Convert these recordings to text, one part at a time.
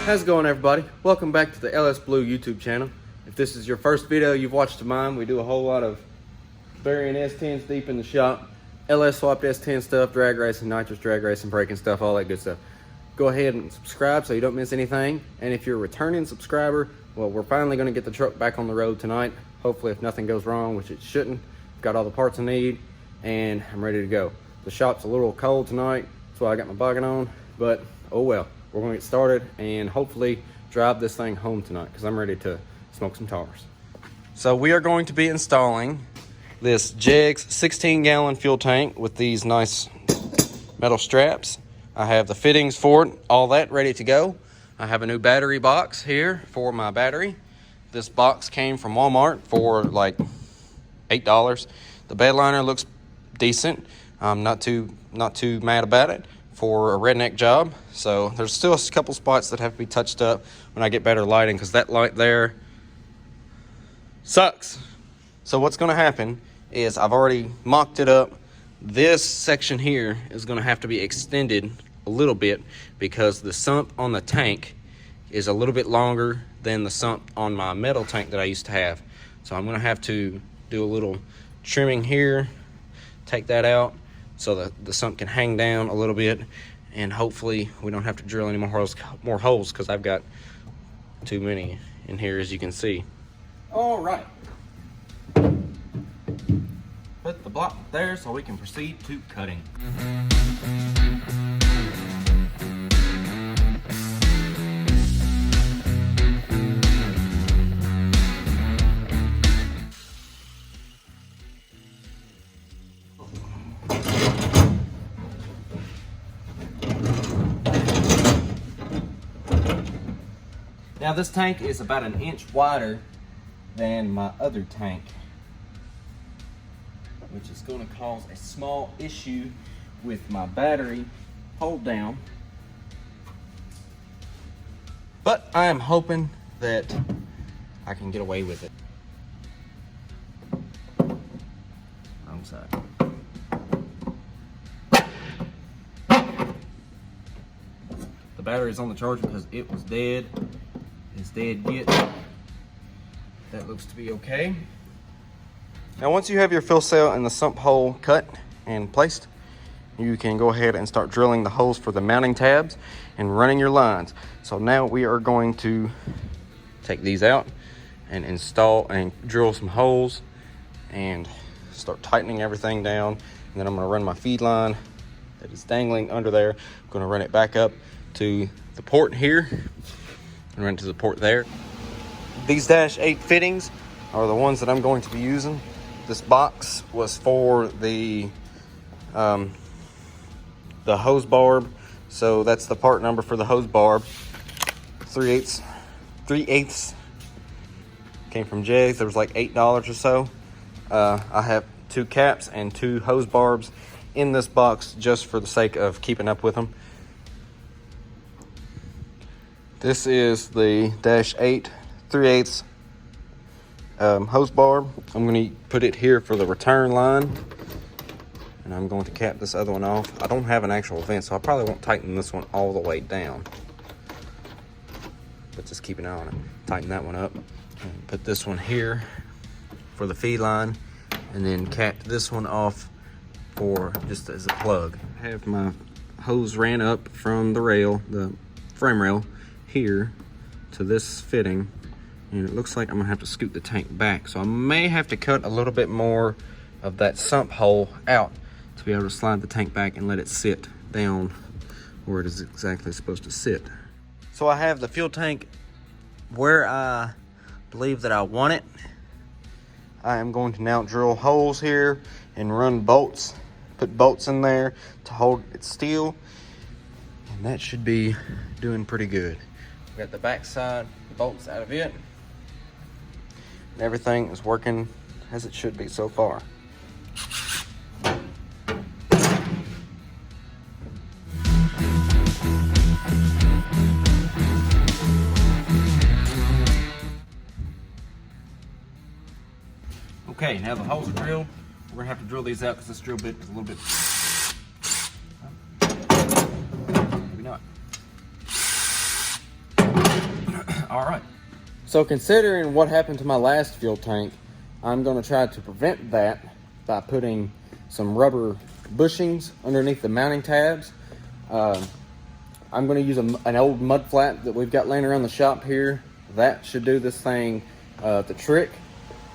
How's it going, everybody? Welcome back to the LsBluu YouTube channel. If this is your first video you've watched of mine, we do a whole lot of burying S10s deep in the shop. LS swapped S10 stuff, drag racing, nitrous drag racing, braking stuff, all that good stuff. Go ahead and subscribe so you don't miss anything. And if you're a returning subscriber, well, we're finally going to get the truck back on the road tonight. Hopefully, if nothing goes wrong, which it shouldn't. Got all the parts I need, and I'm ready to go. The shop's a little cold tonight, that's why I got my boggin on, but oh well. We're going to get started and hopefully drive this thing home tonight because I'm ready to smoke some tars. So we are going to be installing this Jegs 16-gallon fuel tank with these nice metal straps. I have the fittings for it, all that ready to go. I have a new battery box here for my battery. This box came from Walmart for like $8. The bed liner looks decent. I'm not too mad about it for a redneck job. So there's still a couple spots that have to be touched up when I get better lighting, because that light there sucks. So what's going to happen is I've already mocked it up. This section here is going to have to be extended a little bit because the sump on the tank is a little bit longer than the sump on my metal tank that I used to have. So I'm going to have to do a little trimming here, take that out so that the sump can hang down a little bit, and hopefully we don't have to drill any more holes because I've got too many in here, as you can see. All right. Put the block there so we can proceed to cutting. Now this tank is about an inch wider than my other tank, which is going to cause a small issue with my battery hold down. But I am hoping that I can get away with it. Wrong side. The battery's on the charger because it was dead. It's dead yet. That looks to be okay. Now once you have your fill cell and the sump hole cut and placed, you can go ahead and start drilling the holes for the mounting tabs and running your lines. So now we are going to take these out and install and drill some holes and start tightening everything down. And then I'm going to run my feed line that is dangling under there. I'm going to run it back up to the port here and run to the port there. These -8 fittings are the ones that I'm going to be using. This box was for the hose barb, so that's the part number for the hose barb. 3/8 came from Jegs. There was like $8 or so. I have 2 caps and 2 hose barbs in this box just for the sake of keeping up with them. This is the -8 3/8 hose barb. I'm going to put it here for the return line, and I'm going to cap this other one off. I don't have an actual vent, so I probably won't tighten this one all the way down, but just keep an eye on it. Tighten that one up and put this one here for the feed line, and then cap this one off for just as a plug. I have my hose ran up from the rail, the frame rail, here to this fitting, and it looks like I'm gonna have to scoot the tank back, so I may have to cut a little bit more of that sump hole out to be able to slide the tank back and let it sit down where it is exactly supposed to sit. So I have the fuel tank where I believe that I want it. I am going to now drill holes here and run bolts, put bolts in there to hold it still, and that should be doing pretty good. Got the back side bolts out of it, and everything is working as it should be so far. Okay, now the holes are drilled. We're gonna have to drill these out because this drill bit is a little bit, maybe not. All right. So considering what happened to my last fuel tank, I'm going to try to prevent that by putting some rubber bushings underneath the mounting tabs. I'm going to use an old mud flat that we've got laying around the shop here. That should do this thing the trick,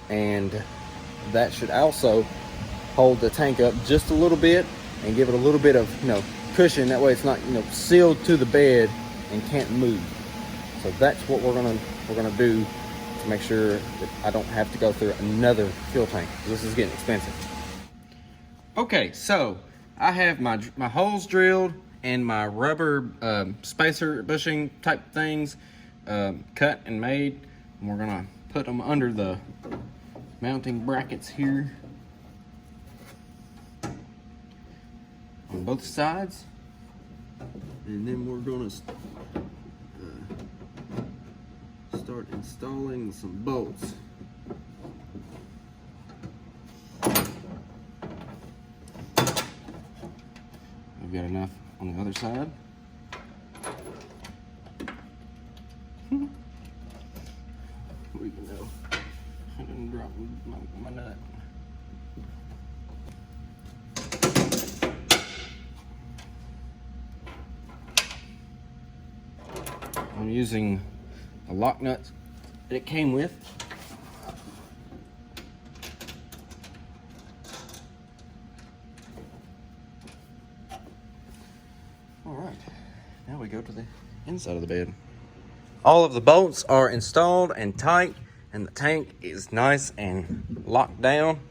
and that should also hold the tank up just a little bit and give it a little bit of cushion. That way it's not sealed to the bed and can't move. So that's what we're gonna do to make sure that I don't have to go through another fuel tank. This is getting expensive. Okay, so I have my holes drilled and my rubber spacer bushing type things cut and made, and we're gonna put them under the mounting brackets here on both sides, and then we're gonna start installing some bolts. I've got enough on the other side. We can go. I didn't drop my nut. I'm using a lock nut that it came with. All right, now we go to the inside of the bed. All of the bolts are installed and tight, and the tank is nice and locked down.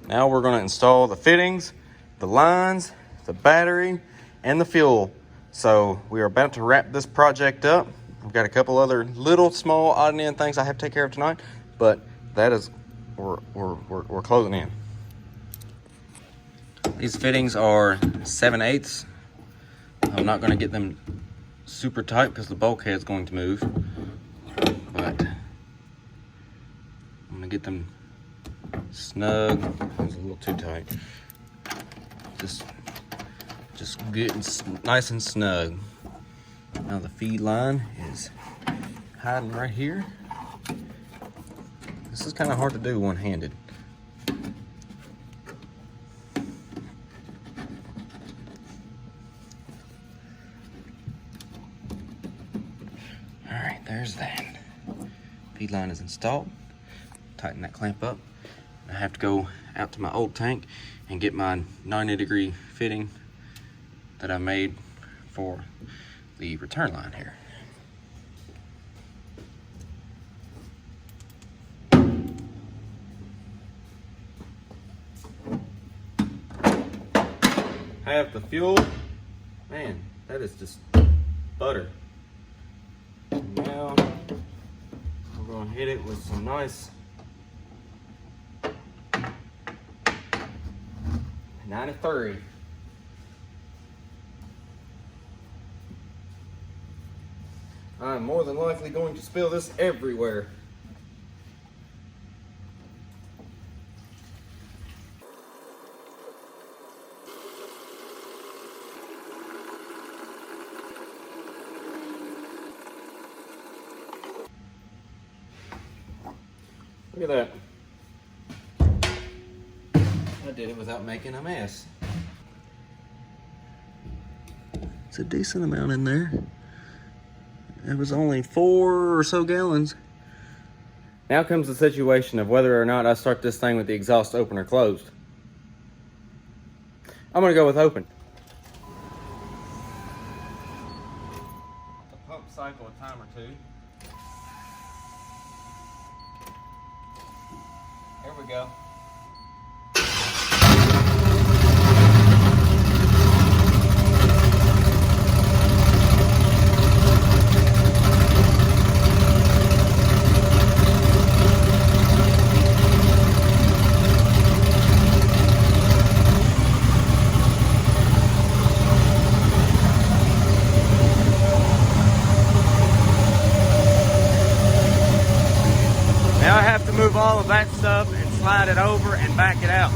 Now we're going to install the fittings, the lines, the battery, and the fuel. So we are about to wrap this project up. We've got a couple other little small odd and end things I have to take care of tonight, but that is, we're closing in. These fittings are 7/8. I'm not going to get them super tight because the bulkhead's going to move, but I'm going to get them snug. It's a little too tight. Just good and nice and snug. Now the feed line is hiding right here. This is kind of hard to do one-handed. All right, there's that. Feed line is installed. Tighten that clamp up. I have to go out to my old tank and get my 90-degree fitting that I made for the return line here. Have the fuel. Man, that is just butter. And now we're going to hit it with some nice 93. I'm more than likely going to spill this everywhere. Look at that. I did it without making a mess. It's a decent amount in there. It was only 4 or so gallons. Now comes the situation of whether or not I start this thing with the exhaust open or closed. I'm gonna go with open. The pump cycle a time or two. Here we go. Now I have to move all of that stuff and slide it over and back it out.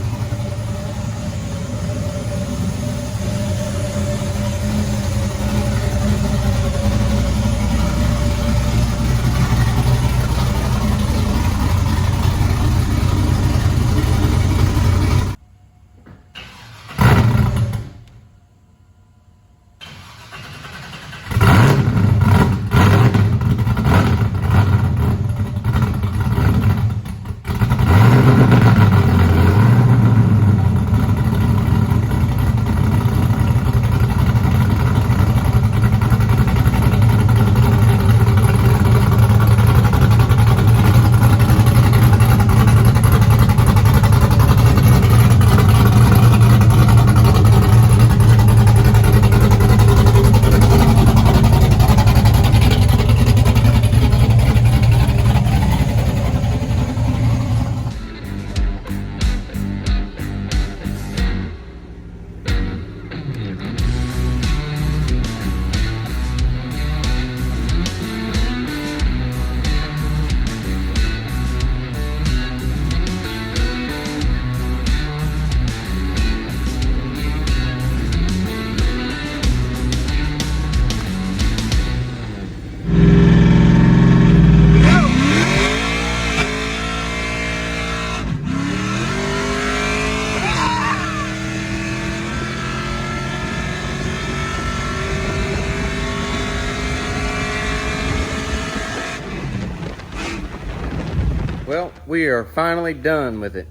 we are finally done with it.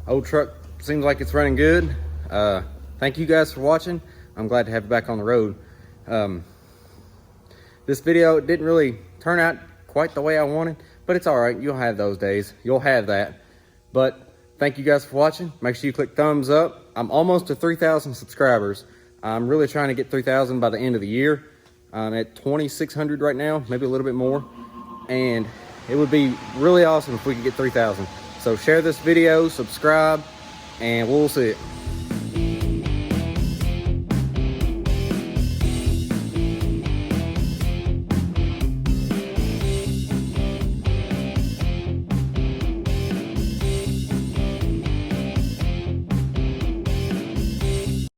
Old truck seems like it's running good. Thank you guys for watching. I'm glad to have it back on the road. This video didn't really turn out quite the way I wanted, but it's all right. You'll have those days. You'll have that. But thank you guys for watching. Make sure you click thumbs up. I'm almost to 3,000 subscribers. I'm really trying to get 3,000 by the end of the year. I'm at 2,600 right now, maybe a little bit more. And it would be really awesome if we could get 3,000. So share this video, subscribe, and we'll see it.